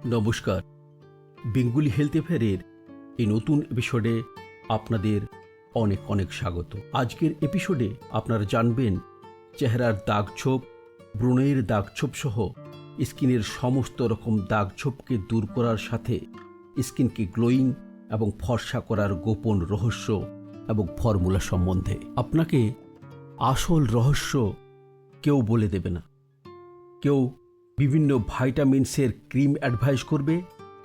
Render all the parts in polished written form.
নমস্কার, Bengali health অ্যাফেয়ারের এই নতুন এপিসোডে আপনাদের অনেক অনেক স্বাগত। আজকের এপিসোডে আপনারা জানবেন চেহারার দাগছোপ, ব্রণের দাগছোপ সহ স্কিনের সমস্ত রকম দাগছোপকে দূর করার সাথে স্কিনকে গ্লোয়িং এবং ফর্সা করার গোপন রহস্য এবং ফর্মুলা সম্বন্ধে। আপনাকে আসল রহস্য কেউ বলে দেবে না। কেউ বিভিন্ন ভাইটামিনসের ক্রিম অ্যাডভাইস করবে,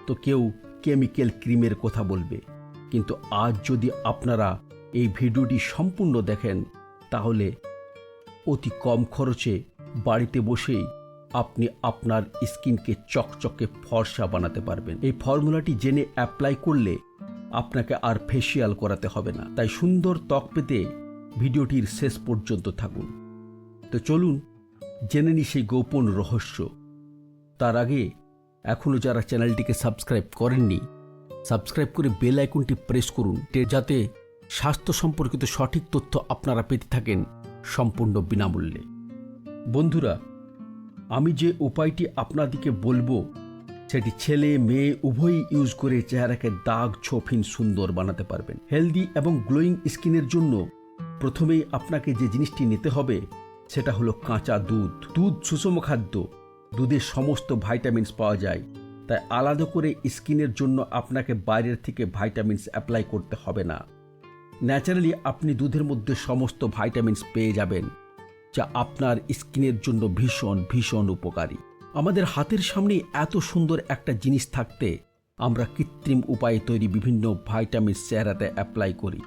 তো কেউ কেমিক্যাল ক্রিমের কথা বলবে। কিন্তু আজ যদি আপনারা এই ভিডিওটি সম্পূর্ণ দেখেন, তাহলে অতি কম খরচে বাড়িতে বসেই আপনি আপনার স্কিনকে চকচকে ফর্সা বানাতে পারবেন। এই ফর্মুলাটি জেনে অ্যাপ্লাই করলে আপনাকে আর ফেসিয়াল করাতে হবে না। তাই সুন্দর ত্বক পেতে ভিডিওটির শেষ পর্যন্ত থাকুন। তো চলুন জেনে নিই সেই গোপন রহস্য। তার আগে এখনও যারা চ্যানেলটিকে সাবস্ক্রাইব করেননি, সাবস্ক্রাইব করে বেল আইকনটি প্রেস করুন, যাতে স্বাস্থ্য সম্পর্কিত সঠিক তথ্য আপনারা পেতে থাকেন সম্পূর্ণ বিনামূল্যে। বন্ধুরা, আমি যে উপায়টি আপনাদেরকে বলবো, সেটি ছেলে মেয়ে উভয়ই ইউজ করে চেহারাকে দাগ ছোপহীন সুন্দর বানাতে পারবেন। হেলদি এবং গ্লোয়িং স্কিনের জন্য প্রথমেই আপনাকে যে জিনিসটি নিতে হবে সেটা হলো কাঁচা দুধ। দুধ সুষম খাদ্য, দুধে সমস্ত ভাইটামিনস পাওয়া যায়। তাই আলাদা করে স্কিনের জন্য আপনাকে বাইরের থেকে ভাইটামিনস অ্যাপ্লাই করতে হবে না। ন্যাচারালি আপনি দুধের মধ্যে সমস্ত ভাইটামিনস পেয়ে যাবেন, যা আপনার স্কিনের জন্য ভীষণ ভীষণ উপকারী। আমাদের হাতের সামনে এত সুন্দর একটা জিনিস থাকতে আমরা কৃত্রিম উপায়ে তৈরি বিভিন্ন ভাইটামিনস চেহারাতে অ্যাপ্লাই করি।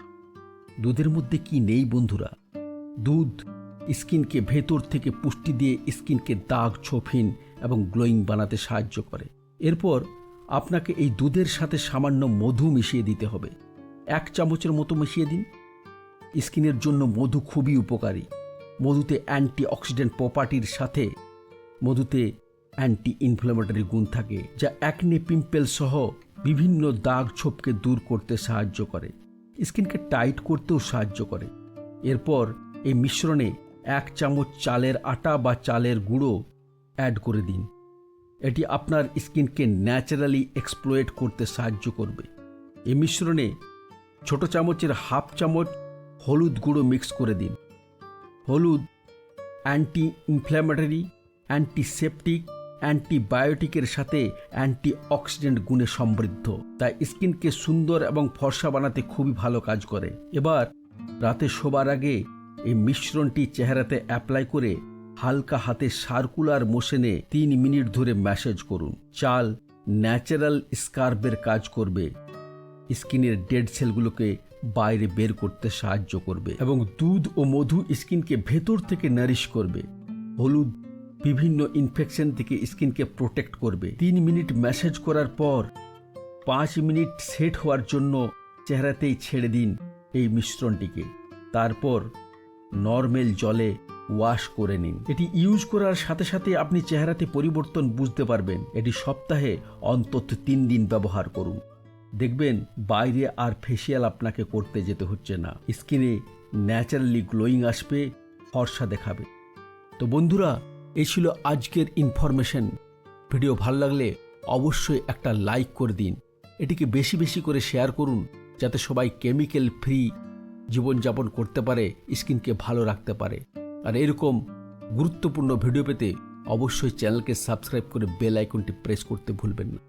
দুধের মধ্যে কি নেই বন্ধুরা? দুধ স্কিনকে ভেতর থেকে পুষ্টি দিয়ে স্কিনকে দাগ ছোপহীন এবং গ্লোয়িং বানাতে সাহায্য করে। এরপর আপনাকে এই দুধের সাথে সামান্য মধু মিশিয়ে দিতে হবে। 1 চামচের মতো মিশিয়ে দিন। স্কিনের জন্য মধু খুবই উপকারী। মধুতে অ্যান্টি অক্সিডেন্ট প্রপার্টির সাথে মধুতে অ্যান্টি ইনফ্ল্যামেটরি গুণ থাকে, যা অ্যাকনে, পিম্পল সহ বিভিন্ন দাগ ছোপকে দূর করতে সাহায্য করে, স্কিনকে টাইট করতেও সাহায্য করে। এরপর এই মিশ্রণে 1 চামচ চালের আটা বা চালের গুঁড়ো অ্যাড করে দিন। এটি আপনার স্কিনকে ন্যাচারালি এক্সপ্লয়েট করতে সাহায্য করবে। এই মিশ্রণে ছোট চামচের 1/2 চামচ হলুদ গুঁড়ো মিক্স করে দিন। হলুদ অ্যান্টি ইনফ্ল্যামেটরি, অ্যান্টিসেপটিক, অ্যান্টিবায়োটিকের সাথে অ্যান্টি অক্সিডেন্ট গুণে সমৃদ্ধ, তাই স্কিনকে সুন্দর এবং ফর্সা বানাতে খুবই ভালো কাজ করে। এবার রাতে শোবার আগে এই মিশ্রণটি চেহারাতে অ্যাপ্লাই করে হালকা হাতে সার্কুলার মোশনে 3 মিনিট ধরে ম্যাসাজ করুন। চাল ন্যাচারাল স্কার্বের কাজ করবে, স্কিনের ডেড সেলগুলোকে বাইরে বের করতে সাহায্য করবে এবং দুধ ও মধু স্কিনকে ভেতর থেকে নারিশ করবে। হলুদ বিভিন্ন ইনফেকশন থেকে স্কিনকে প্রোটেক্ট করবে। 3 মিনিট ম্যাসাজ করার পর 5 মিনিট সেট হওয়ার জন্য চেহারাতেই ছেড়ে দিন এই মিশ্রণটিকে। তারপর নর্মাল জলে ওয়াশ করে নিন। এটি ইউজ করার সাথে সাথে আপনি চেহারাতে পরিবর্তন বুঝতে পারবেন। এটি সপ্তাহে অন্তত 3 দিন ব্যবহার করুন। দেখবেন বাইরে আর ফেসিয়াল আপনাকে করতে যেতে হচ্ছে না। স্কিনে ন্যাচারালি গ্লোয়িং আসবে, ফর্সা দেখাবে। তো বন্ধুরা, এই ছিল আজকের ইনফরমেশন। ভিডিও ভালো লাগলে অবশ্যই একটা লাইক করে দিন। এটিকে বেশি বেশি করে শেয়ার করুন, যাতে সবাই কেমিক্যাল ফ্রি জীবনযাপন করতে পারে, স্কিনকে ভালো রাখতে পারে। আর এরকম গুরুত্বপূর্ণ ভিডিও পেতে অবশ্যই চ্যানেলকে সাবস্ক্রাইব করে বেল আইকনটি প্রেস করতে ভুলবেন না।